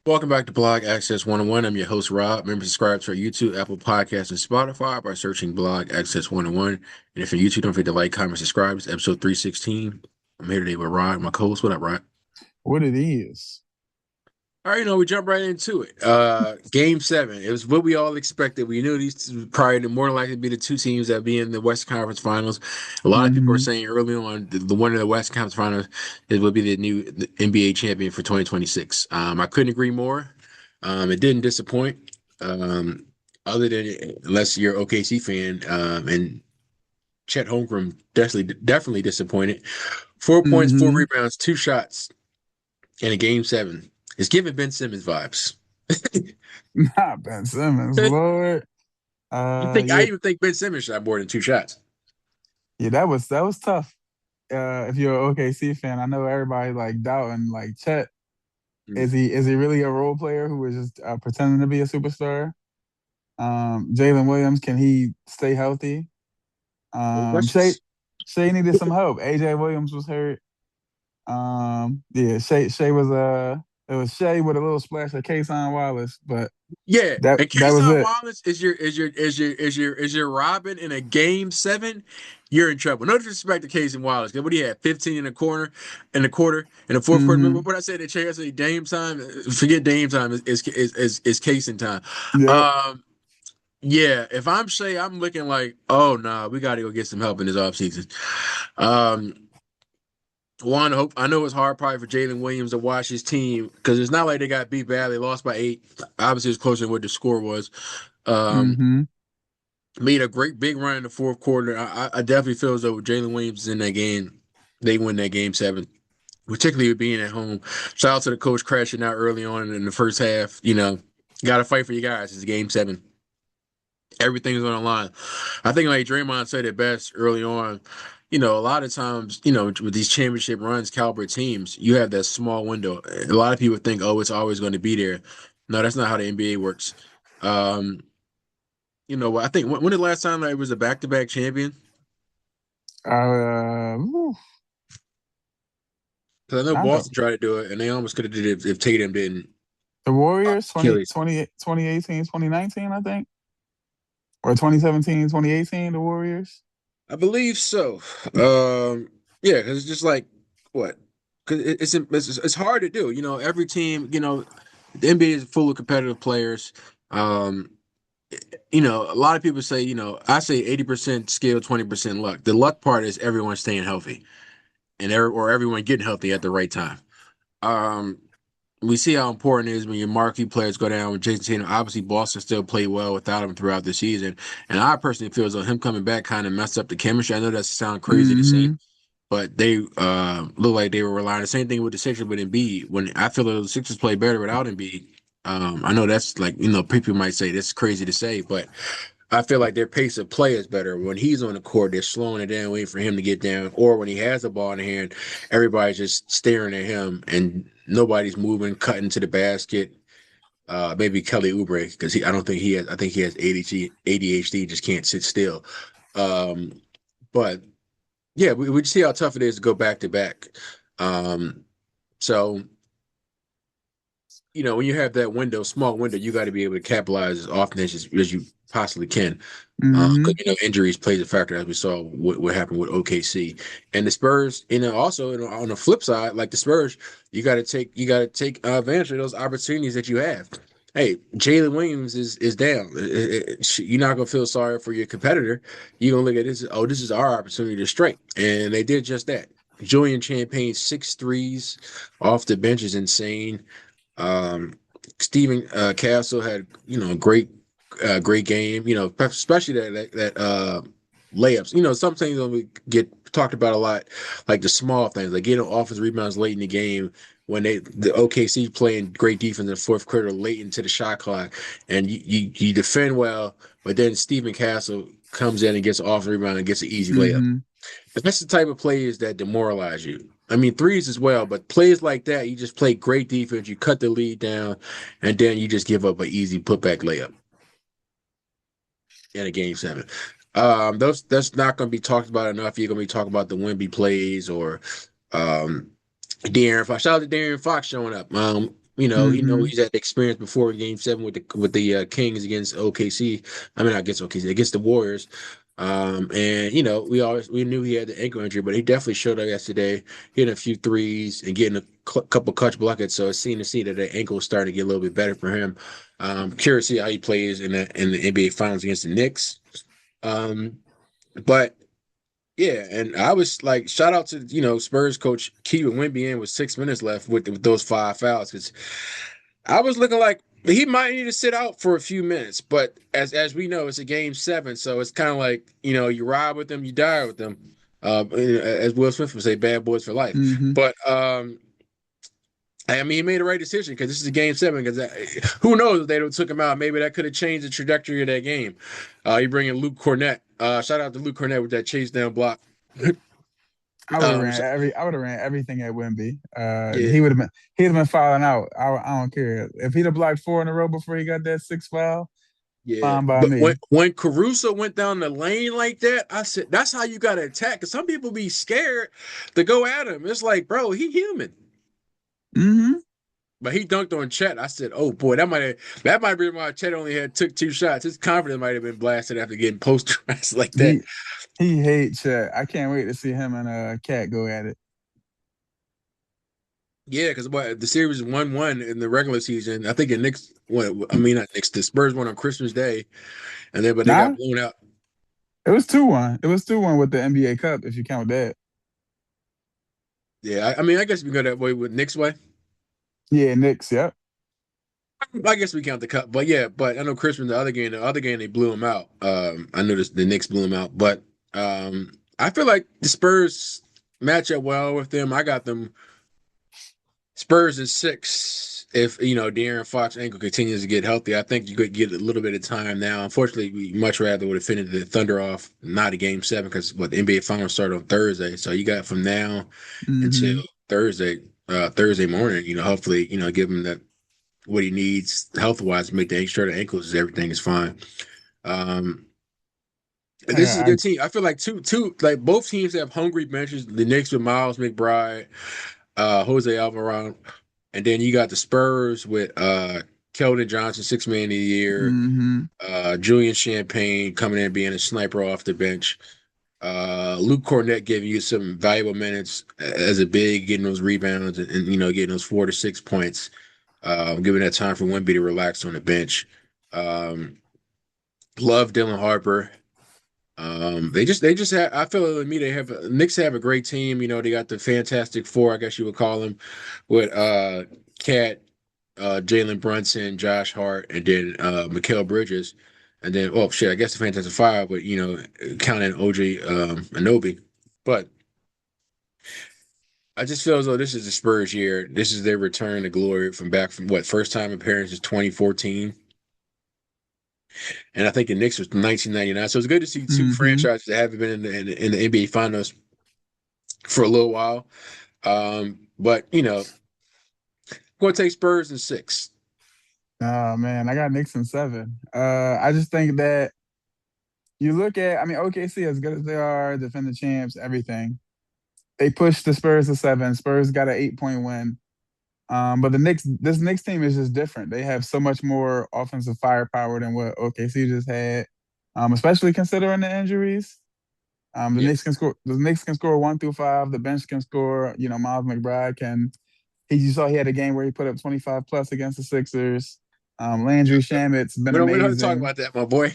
Welcome back to Blog Access 101. I'm your host, Rob. Remember, subscribe to our YouTube, Apple Podcasts, and Spotify by searching Blog Access 101. And if you're YouTube, don't forget to like, comment, subscribe. It's episode 316. I'm here today with Rod, my co-host. What up, Rod? What it is. All right, we jump right into it. Game 7. It was what we all expected. We knew these two probably more than likely to be the two teams that be in the Western Conference Finals. A lot of people were Hmm. saying early on the winner of the Western Conference Finals would be the NBA champion for 2026. I couldn't agree more. It didn't disappoint. Um, other than unless you're an OKC fan, and Chet Holmgren definitely disappointed. 4 points, four Hmm. rebounds, two shots in a game 7. It's giving Ben Simmons vibes. Not Ben Simmons, Lord. I Yeah, even think Ben Simmons shot more than two shots. yeah, that was tough. If you're an OKC fan, I know everybody like doubting like Chet. Mm. Is he really a role player who was just pretending to be a superstar? Jalen Williams, can he stay healthy? Good Shea questions. Shea needed some help. AJ Williams was hurt. Yeah, Shea was it was Shea with a little splash of Kason Wallace, but Yeah, that and that was Kason it. Wallace is your Robin in a game 7. You're in trouble. No disrespect to Kason Wallace. 'Cause what he had 15 in the quarter, in the fourth quarter. Remember Hmm. what I said? The chance say Dame time. Forget Dame time. Is Kason time. Yep. Um, yeah. If I'm Shea, I'm looking like, oh nah, we got to go get some help in this offseason. Um, One, hope I know it's hard probably for Jalen Williams to watch his team because it's not like they got beat bad. They lost by 8. Obviously, it's closer than what the score was. Um, Hmm. Made a great big run in the fourth quarter. I definitely feel as though with Jalen Williams is in that game, they win that game 7, particularly with being at home. Shout out to the coach crashing out early on in the first half. Got to fight for you guys. It's game 7. Everything's on the line. I think like Draymond said it best early on. A lot of times, with these championship runs, caliber teams, you have that small window. A lot of people think, oh, it's always going to be there. No, that's not how the NBA works. Um, I think when the last time it was a back-to-back champion? Oof, Because I know not the Boston tried to do it, and they almost could have did it if Tatum didn't. the Warriors 20 Achilles. 20 2018 2019 I think, or 2017 2018 the Warriors. I believe so. Yeah, because it's just like what? Because it's hard to do. Every team. The NBA is full of competitive players. Um, a lot of people say, I say 80% skill, 20% luck. The luck part is everyone staying healthy or everyone getting healthy at the right time. Um, we see how important it is when your marquee players go down with Jason Tatum. Obviously, Boston still played well without him throughout the season. And I personally feel as though him coming back kind of messed up the chemistry. I know that sounds crazy to say, Hmm. but they look like they were relying. The same thing with the Sixers with Embiid. When I feel like the Sixers play better without Embiid. I know that's like, people might say that's crazy to say, but I feel like their pace of play is better. When he's on the court, they're slowing it down, waiting for him to get down. Or when he has the ball in hand, everybody's just staring at him and nobody's moving, cutting to the basket. Maybe Kelly Oubre, because I don't think he has, I think he has ADHD, just can't sit still. Um, but yeah, we see how tough it is to go back to back. Um, so when you have that window, small window, you got to be able to capitalize as often as you possibly can. Because Hmm. injuries plays a factor, as we saw what happened with OKC and the Spurs. Also on the flip side, like the Spurs, you got to take advantage of those opportunities that you have. Hey, Jalen Williams is down. You're not gonna feel sorry for your competitor. You're gonna look at this. Oh, this is our opportunity to strike, and they did just that. Julian Champagne 6 threes off the bench is insane. Um, Stephen Castle had a great game. Especially that layups. Some things that we get talked about a lot, like the small things, like getting offensive rebounds late in the game when the OKC playing great defense in the fourth quarter, late into the shot clock, and you defend well, but then Stephen Castle comes in and gets an offensive rebound and gets an easy layup. Hmm. That's the type of plays that demoralize you. I mean, threes as well, but plays like that, you just play great defense, you cut the lead down, and then you just give up an easy putback layup in a game 7. Those That's not going to be talked about enough. You're going to be talking about the Wemby plays or um, De'Aaron Fox. Shout out to De'Aaron Fox showing up. You know Mm-hmm. he's had experience before in Game 7 with the Kings against OKC. I mean, not against OKC, against the Warriors. And we knew he had the ankle injury, but he definitely showed up yesterday, hitting a few threes and getting a couple clutch buckets. So it's seen to see that the ankle is starting to get a little bit better for him. Curious to see how he plays in the NBA Finals against the Knicks. Um, but yeah, and I was like, shout out to Spurs coach Keegan Wemby in with 6 minutes left with those five fouls because I was looking like he might need to sit out for a few minutes. But as we know, it's a game 7, so it's kind of like you ride with them, you die with them. As Will Smith would say, bad boys for life. Mm-hmm. But I mean, he made the right decision because this is a game 7. Because who knows if they don't took him out, maybe that could have changed the trajectory of that game. You bring in Luke Cornett. Shout out to Luke Cornett with that chase down block. So, I would have ran everything at Wimby. yeah, He'd have been fouling out. I don't care if he'd have blocked 4 in a row before he got that sixth foul. yeah. Fine by But when me. when Caruso went down the lane like that, I said that's how you got to attack. Because some people be scared to go at him. It's like, bro, he human. Mm-hmm. But he dunked on Chet. I said, "Oh boy, that might be why Chet only took 2 shots. His confidence might have been blasted after getting posterized like that." He hates Chet. I can't wait to see him and Cat go at it. Yeah, because the series is 1-1 in the regular season. I think the Knicks, I mean not Knicks, the Spurs won on Christmas Day, and then but they got Nah, blown out. it was 2-1. It was 2-1 with the NBA Cup if you count that. Yeah, I mean I guess we go that way with Knicks way. Yeah, Knicks. Yep. I guess we count the cup, but yeah, but I know Christmas the other game they blew him out. I noticed the Knicks blew him out, but I feel like the Spurs match up well with them. I got them Spurs is 6. If De'Aaron Fox ankle continues to get healthy, I think you could get a little bit of time now. Unfortunately, we much rather would have finished the Thunder off, not a game 7, because what the NBA Finals start on Thursday. So you got from now until Mm-hmm. Thursday morning. Hopefully, give him that what he needs health wise to make sure the ankles everything is fine. Um, this is a I, good team. I feel like like both teams have hungry benches. The Knicks with Miles McBride, Jose Alvarado, and then you got the Spurs with Keldon Johnson, 6 man of the year, mm-hmm. Julian Champagne coming in being a sniper off the bench. Luke Cornett giving you some valuable minutes as a big, getting those rebounds and getting those 4 to 6 points. Giving that time for Wemby to relax on the bench. Um, love Dylan Harper. They just have. I feel like me they have Knicks have a great team. They got the Fantastic Four, I guess you would call them, with Cat, Jalen Brunson, Josh Hart, and then Mikal Bridges, and then oh shit, I guess the Fantastic Five, but counting OJ Anobi. But I just feel as though this is the Spurs year. This is their return to glory from back from what first time appearance is 2014. And I think the Knicks was 1999. So it's good to see two Mm-hmm. franchises that haven't been in the NBA Finals for a little while. But going to take Spurs in 6. Oh man, I got Knicks in 7. I just think that you look at, I mean, OKC as good as they are, defending champs, everything. They pushed the Spurs to 7. Spurs got an 8-point win. But this Knicks team is just different. They have so much more offensive firepower than what OKC just had, especially considering the injuries. The Knicks can Yes. score. The Knicks can score 1 through 5. The bench can score. Miles McBride can. You saw he had a game where he put up 25 plus against the Sixers. Landry Shamit's been We don't have to talk amazing. about that, my boy.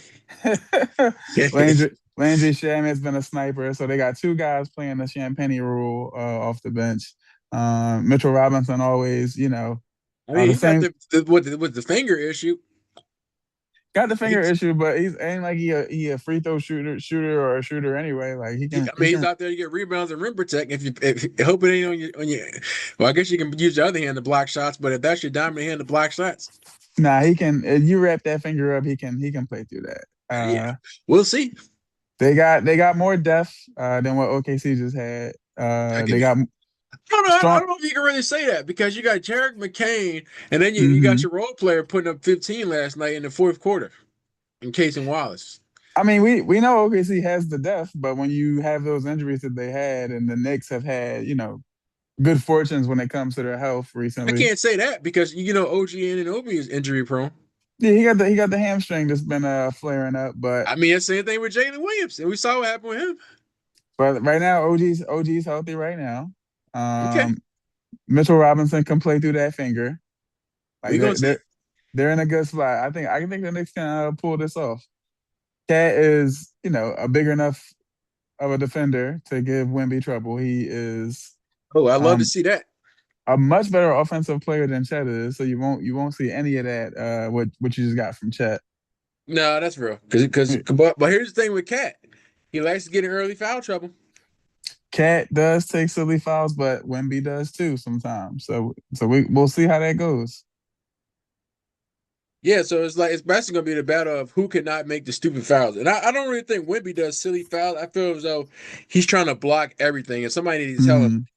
Landry Shamit's been a sniper. So they got 2 guys playing the Champagne rule off the bench. Mitchell Robinson always, I mean, the he got same. with the finger issue. Got the finger He's, issue, but he's ain't like he a free throw shooter or a shooter anyway. Like he he, can I he mean, he's can. out there to get rebounds and rim protect. If hope it ain't on your. Well, I guess you can use your other hand to block shots, but if that's your dominant hand to block shots, Nah, he can. If you wrap that finger up, he can play through that. yeah, we'll see. They got more depth than what OKC just had. I They can. got I don't know. I strong. don't know if you can really say that because you got Jarek McCain, and then you got Hmm. your role player putting up 15 last night in the fourth quarter, in Casey Wallace. I mean, we know OKC has the depth, but when you have those injuries that they had, and the Knicks have had, good fortunes when it comes to their health I recently. can't say that because OG Anunoby is injury prone. Yeah, he got the hamstring that's been flaring up, I mean, it's the same thing with Jalen Williams, and we saw what happened with him. but right now OG's healthy right now. Okay, Um, Mitchell Robinson can play through that finger. Like we gonna see. they're in a good spot. I think the Knicks can pull this off. Cat is a big enough of a defender to give Wemby trouble. He is Oh, I love to um see that. a much better offensive player than Chet is. So you won't see any of that what you just got from Chet. No, that's real. But here's the thing with Cat, he likes to get in early foul trouble. Cat does take silly fouls, but Wemby does too sometimes. So we'll see how that goes. Yeah, so it's basically gonna be the battle of who cannot make the stupid fouls. And I don't really think Wemby does silly fouls. I feel as though he's trying to block everything, and somebody needs to tell him.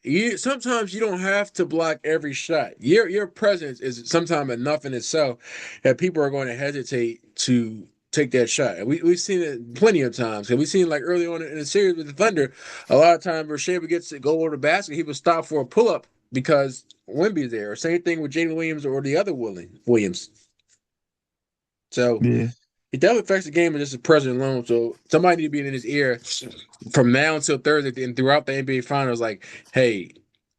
Hmm. Sometimes you don't have to block every shot. Your presence is sometimes enough in itself that people are going to hesitate to take that shot. And we've seen it plenty of times. And we've seen like early on in the series with the Thunder, a lot of times where Shaver gets to go over the basket, he would stop for a pull up because Wemby's there. Or same thing with Jalen Williams or the other Williams. So Yeah. it definitely affects the game and just the present alone. So somebody need to be in his ear from now until Thursday and throughout the NBA Finals. Like, hey,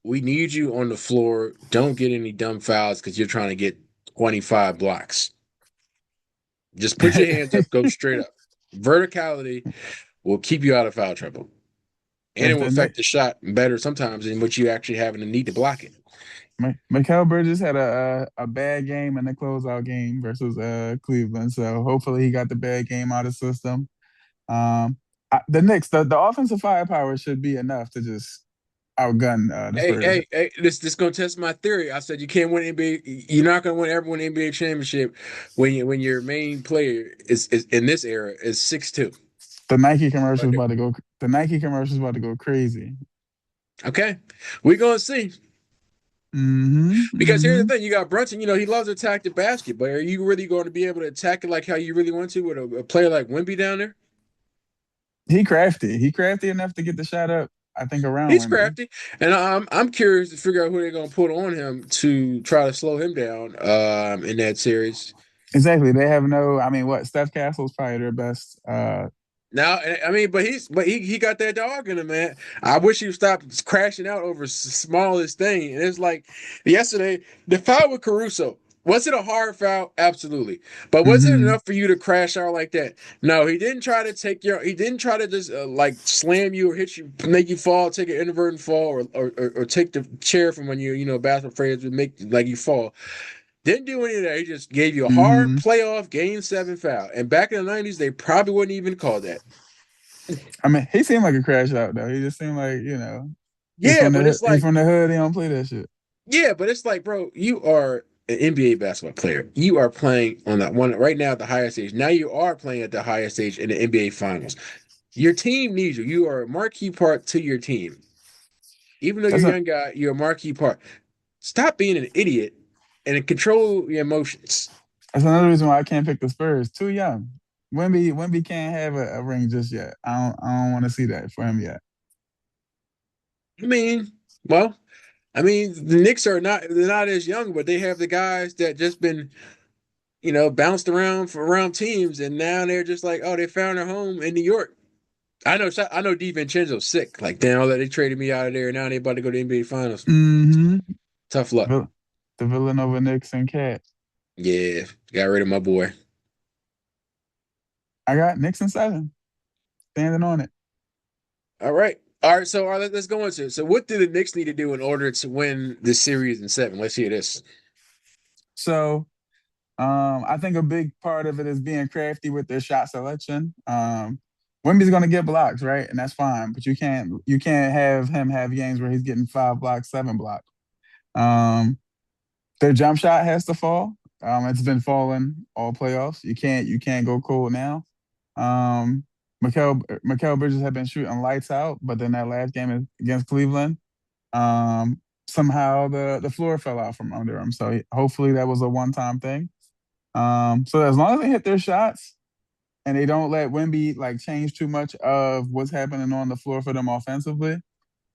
we need you on the floor. Don't get any dumb fouls because you're trying to get 25 blocks. Just put your hands up, go straight up. Verticality will keep you out of foul trouble, and it if will the affect Knick- the shot better sometimes than what you actually having the need to block it. Mikal Bridges had a bad game in the closeout game versus Cleveland, so hopefully he got the bad game out of the system. The Knicks, the offensive firepower should be enough to just outgun the Hey, Spurs. hey, hey! This gonna test my theory. I said you can't win NBA. You're not gonna win NBA championship when your main player is in this era is 6'2". The Nike commercials about to go. The Nike commercials about to go crazy. Okay, we're gonna see. Hmm. Because here's the Hmm. thing: you got Brunson. He loves to attack the basket, but are you really going to be able to attack it like how you really want to with a player like Wemby down there? He crafty. He crafty enough to get the shot up. I think around He's Wemby. crafty, and I'm curious to figure out who they're going to put on him to try to slow him down in that series. Exactly. They have no. I mean, what Steph Castle's probably their best. Now, I mean, but he got that dog in him, man. I wish he would stop crashing out over smallest thing. And it's like yesterday, the foul with Caruso. Was it a hard foul? Absolutely. But was it Hmm. enough for you to crash out like that? No, he didn't try to he didn't try to just like slam you or hit you, make you fall, take an inadvertent fall, or take the chair from when basketball players would make like you fall. Didn't do any of that. He just gave you a hard Hmm. playoff game 7 foul. And back in the 90s, they probably wouldn't even call that. I mean, he seemed like a crash out though. He just seemed like Yeah, but it's he like, from the hood. He don't play that shit. yeah, but it's like, bro, you are an NBA basketball player. You are playing on that one right now at the highest stage. Now you are playing at the highest stage in the NBA Finals. Your team needs you. You are a marquee part to your team. Even though you're That's a a young guy, you're a marquee part. Stop being an idiot and control your emotions. that's another reason why I can't pick the Spurs. Too young. Wemby can't have a ring just yet. I don't want to see that for him yet. I mean, well, I mean, the Knicks are not they're not as young, but they have the guys that just been bounced around for around teams, and now they're just like, oh, they found their home in New York. I know DiVincenzo's sick. Like, damn, they traded me out of there. Now they about to go to the NBA Finals. Hmm. Tough luck. The Villanova Knicks and Cat. Yeah, got rid of my boy. I got Knicks and 7. Standing on it. All right. So, let's go into it. So, what do the Knicks need to do in order to win this series in 7? Let's hear this. So I think a big part of it is being crafty with their shot selection. Wemby's going to get blocks, right, and that's fine. But you can't have him have games where he's getting 5 blocks, 7 blocks. Um, their jump shot has to fall. It's been falling all playoffs. You can't go cold now. Um, Mikal Bridges have been shooting lights out, but then that last game against Cleveland, somehow the floor fell out from under him. So hopefully that was a one time thing. So as long as they hit their shots and they don't let Wemby like change too much of what's happening on the floor for them offensively,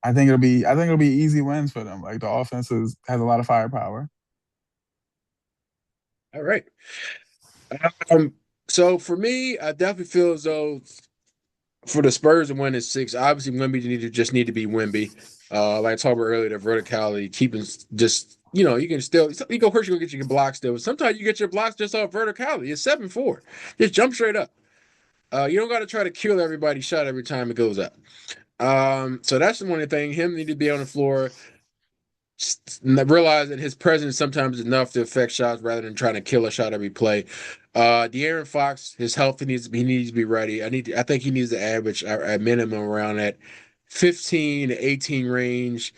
I think it'll be easy wins for them. Like the has a lot of firepower. All right. Um, so for me, I definitely feel as though for the Spurs to win in six, obviously Wemby just need to be Wemby. Like I talked about earlier, the verticality, keeping just you can still you go first, you gonna get your blocks still. But sometimes you get your blocks just off verticality. It's 7-4. Just jump straight up. You don't got to try to kill everybody's shot every time it goes up. So that's the one thing. Him need to be on the floor. Realize that his presence sometimes is enough to affect shots rather than trying to kill a shot every play. De'Aaron Fox, his health he needs to be ready. I think he needs to average at minimum around that 15 to 18 range.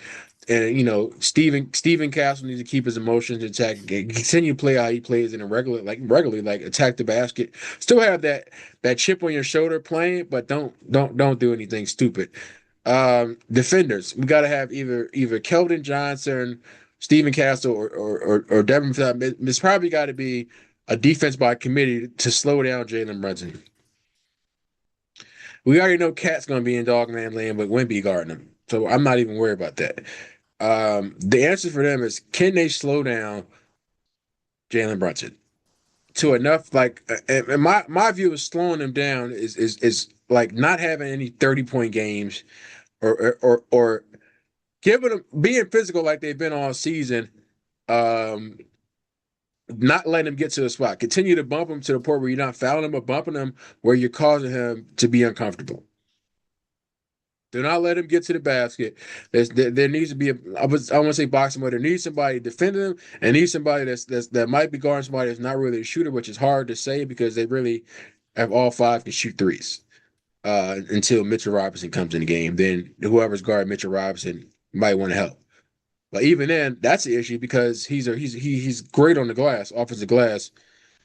And Stephen Castle needs to keep his emotions intact. Continue to play how he plays in a regularly, like attack the basket. Still have that chip on your shoulder playing, but don't do anything stupid. Defenders, we got to have either Keldon Johnson, Stephen Castle, or Devin. It's probably got to be a defense by committee to slow down Jalen Brunson. We already know Cat's going to be in dog man land, but Wemby guarding him, so I'm not even worried about that. The answer for them is, can they slow down Jalen Brunson to enough? Like, and my view is slowing them down is like not having any 30-point games or giving them being physical like they've been all season. Um, Not letting him get to the spot. Continue to bump him to the point where you're not fouling him, but bumping him where you're causing him to be uncomfortable. Do not let him get to the basket. There needs to be I want to say boxing, but there needs somebody defending him, and needs somebody that might be guarding somebody that's not really a shooter, which is hard to say because they really have all five can shoot threes. Until Mitchell Robinson comes in the game, then whoever's guarding Mitchell Robinson might want to help. But even then, that's the issue because he's great on the glass, offensive glass,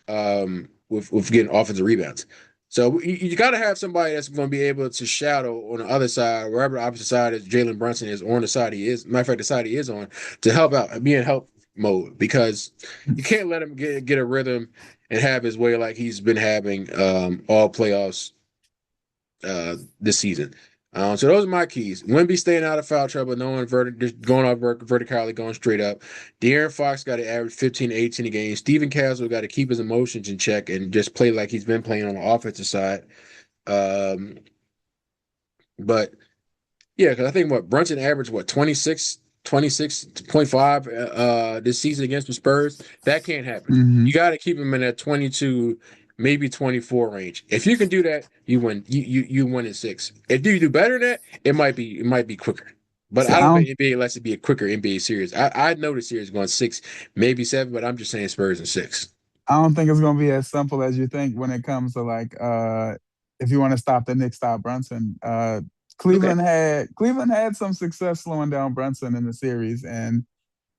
with getting offensive rebounds. So you got to have somebody that's going to be able to shadow on the other side, wherever the opposite side is Jalen Brunson is, or on the side he is. Matter of fact, the side he is on to help out, be in help mode because you can't let him get a rhythm and have his way like he's been having all playoffs this season. So those are my keys. Wemby staying out of foul trouble, no one just going off vertically, going straight up. De'Aaron Fox got to average 15 to 18 a game. Stephen Castle got to keep his emotions in check and just play like he's been playing on the offensive side. Um, but yeah, because I think Brunson averaged 26.5 this season against the Spurs. That can't happen. Hmm. You got to keep him in that 22, maybe 24 range. If you can do that, you win. You win in six. If you do better than that, it might be quicker. But See, I I don't don't think NBA lets it be a quicker NBA series. I know the series going six, maybe seven, but I'm just saying Spurs in six. I don't think it's gonna be as simple as you think when it comes to like if you want to stop the Knicks, stop Brunson. Okay. Cleveland had some success slowing down Brunson in the series, and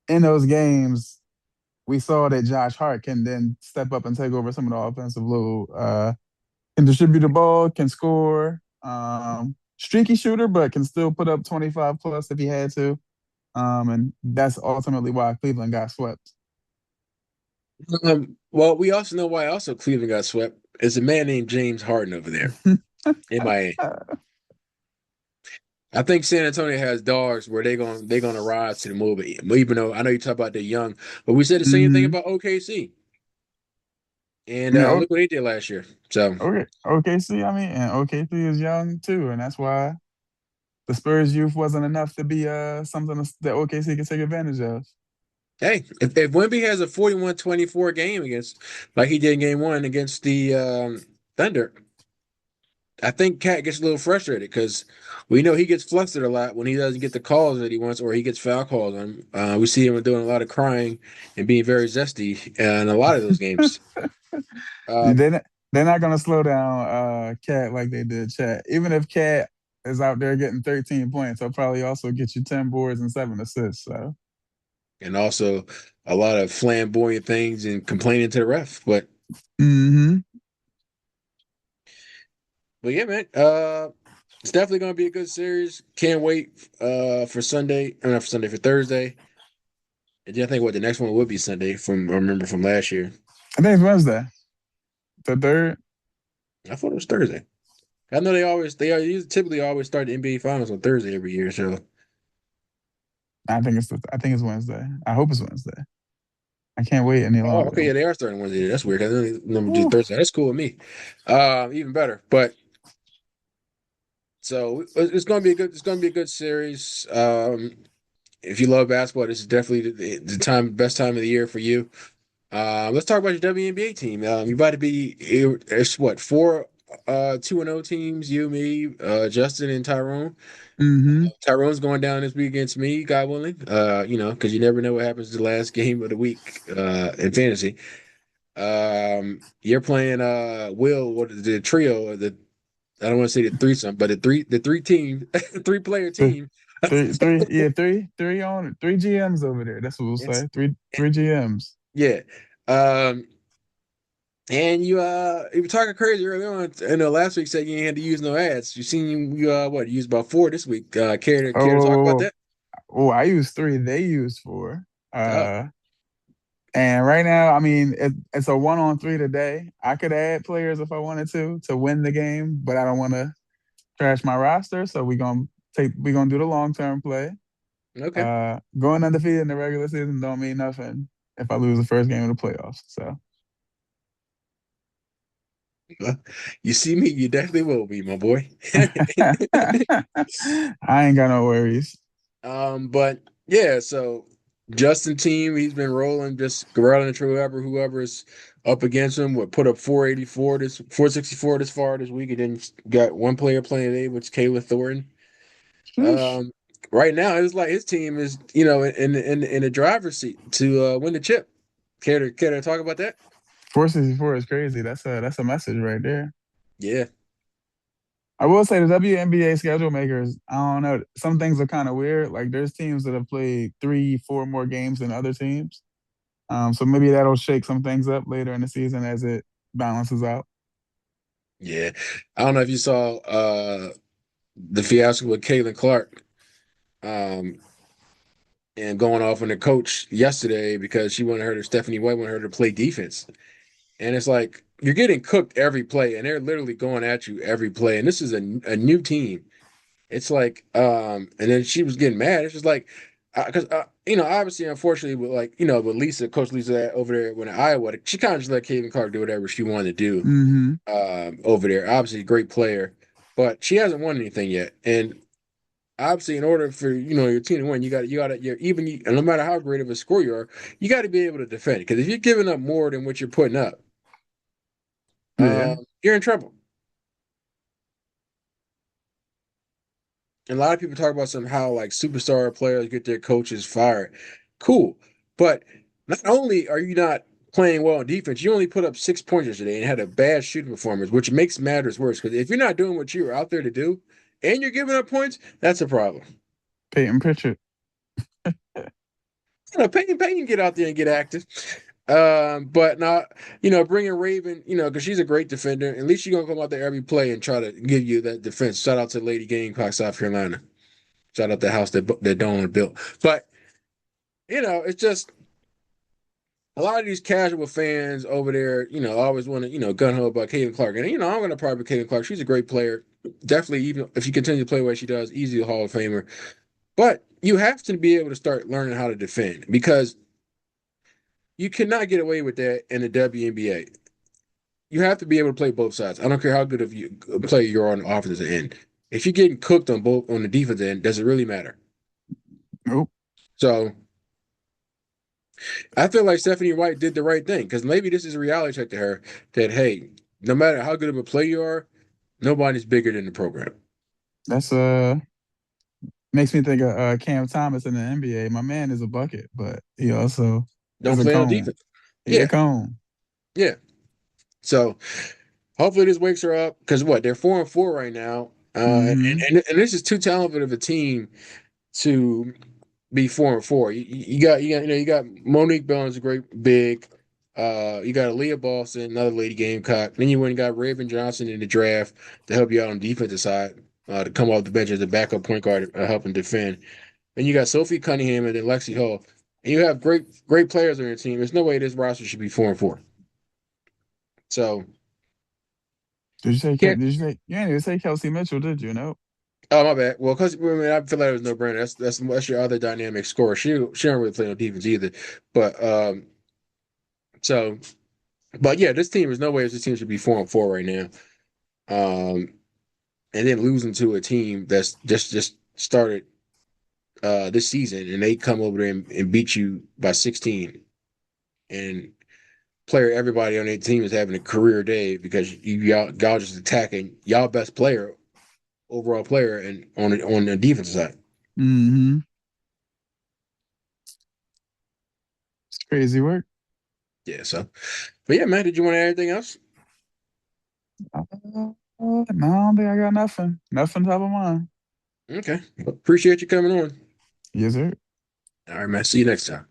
in those games we saw that Josh Hart can then step up and take over some of the offensive load. Can distribute the ball, can score. Streaky shooter, but can still put up 25 plus if he had to. And that's ultimately why Cleveland got swept. Well, we also know why also Cleveland got swept. Is a man named James Harden over there in Miami. I think San Antonio has dogs where they're gonna rise to the movie. Even though I know you talk about the young, but we said the same thing Hmm. about OKC, and Yeah, look what they did last year. So okay. OKC, I mean, and OKC is young too, and that's why the Spurs youth wasn't enough to be something that OKC can take advantage of. hey, if Wemby has a 41-24 game against like he did in game one against the Thunder, I think Cat gets a little frustrated because we know he gets flustered a lot when he doesn't get the calls that he wants or he gets foul calls on. We see him doing a lot of crying and being very zesty in a lot of those games. Uh, they're not, they're not gonna slow down Cat like they did Chat. Even if Cat is out there getting 13 points, he'll probably also get you 10 boards and 7 assists. So, and also a lot of flamboyant things and complaining to the ref. hmm But yeah, man, it's definitely gonna be a good series. Can't wait for Sunday. I mean, not for Sunday, for Thursday. And then I think what the next one would be Sunday from I remember from last year. I think it's Wednesday, the third. I thought it was Thursday. I know they typically always start the NBA finals on Thursday every year. So I think it's Wednesday. I hope it's Wednesday. I can't wait any Oh, okay, longer. yeah, they are starting Wednesday. That's weird. I didn't number do Whew. Thursday. That's cool with me. Even better. But so it's going to be a good. It's going to be a good series. If you love basketball, this is definitely the time, best time of the year for you. Let's talk about your WNBA team. You about to be it's what four 2-0 teams. You, me, Justin, and Tyrone. Mm-hmm. Tyrone's going down this week against me, God willing. Because you never know what happens the last game of the week in fantasy. You're playing Will, what is the trio, or the I don't want to say the threesome, but the three team, three player team. Three GMs over there. That's what we'll It's say. Three GMs. yeah. Um, and you were talking crazy earlier on. I know last week said you ain't had to use no ads. You seen you what you used about four this week. Care to talk about Oh, that? oh, I used three. They used four. Oh, And right now, I mean, it's a 1-on-3 today. I could add players if I wanted to win the game, but I don't want to trash my roster. So we gonna do the long term play. okay. Going undefeated in the regular season don't mean nothing if I lose the first game of the playoffs. So You see me, you definitely will be, my boy. I ain't got no worries. But yeah, so Justin team, he's been rolling, just rolling through whoever's up against him would put up 464 this far this week, and then got one player playing today, which is Kayla Thornton. Sheesh. Um, right now it's like his team is, in the driver's seat to win the chip. Care to talk about that? 464 is crazy. That's a message right there. Yeah. I will say the WNBA schedule makers, I don't know. Some things are kind of weird. Like there's teams that have played 3, 4 more games than other teams. So maybe that'll shake some things up later in the season as it balances out. Yeah. I don't know if you saw the fiasco with Caitlin Clark. Um, and going off on the coach yesterday because Stephanie White wanted her to play defense. And it's like you're getting cooked every play, and they're literally going at you every play. And this is a new team. It's like, and then she was getting mad. It's just like, because obviously, unfortunately, with Lisa, Coach Lisa over there when Iowa, she kind of just let Caitlin Clark do whatever she wanted to do Hmm. over there. Obviously, a great player, but she hasn't won anything yet. And obviously, in order for your team to win, and no matter how great of a scorer you are, you got to be able to defend. Because if you're giving up more than what you're putting up, Yeah. you're in trouble. And a lot of people talk about somehow like superstar players get their coaches fired. Cool, but not only are you not playing well on defense, you only put up 6 points yesterday and had a bad shooting performance, which makes matters worse. Because if you're not doing what you were out there to do, and you're giving up points, that's a problem. Peyton Pritchard. Payne get out there and get active. But not, bringing Raven, because she's a great defender. At least she's gonna come out there every play and try to give you that defense. Shout out to Lady Gamecock, South Carolina. Shout out the house that Dolan built. But it's just a lot of these casual fans over there, always want to, gun ho about Caitlin Clark. And I'm gonna probably Caitlin Clark. She's a great player. Definitely, even if she continues to play the way she does, easy Hall of Famer. But you have to be able to start learning how to defend because you cannot get away with that in the WNBA. You have to be able to play both sides. I don't care how good of you a player you're on the offensive end. If you're getting cooked on the defensive end, does it really matter? Nope. So I feel like Stephanie White did the right thing because maybe this is a reality check to her that hey, no matter how good of a player you are, nobody's bigger than the program. That's makes me think of Cam Thomas in the NBA. My man is a bucket, but he also is Don't a play on cone. defense. He a Yeah, cone. yeah. So hopefully this wakes her up because what they're 4-4 right now, Hmm. and this is too talented of a team to be 4-4. You got Monique Bellin's a great big. You got Aaliyah Boston, another lady Gamecock. Then you went and got Raven Johnson in the draft to help you out on the defensive side, to come off the bench as a backup point guard, helping defend. Then you got Sophie Cunningham and then Lexi Hall. And you have great players on your team. There's no way this roster should be 4-4. So Did you say? can't Did you say? You didn't even say Kelsey Mitchell, did you? No. Oh, my bad. Well, because I, mean, I feel like it was no brainer. That's your other dynamic scorer. She don't really play no defense either. But so but yeah, this team is no way this team should be 4-4 right now. Um, and then losing to a team that's just started this season and they come over there and beat you by 16 and everybody on their team is having a career day because y'all just attacking y'all best player overall player and on the defensive side. Hmm. It's crazy work. Yeah, so but yeah, man, did you want to add anything else? No, I don't think I got nothing. Nothing top of mind. Okay. Well, appreciate you coming on. Yes, sir. All right, man. See you next time.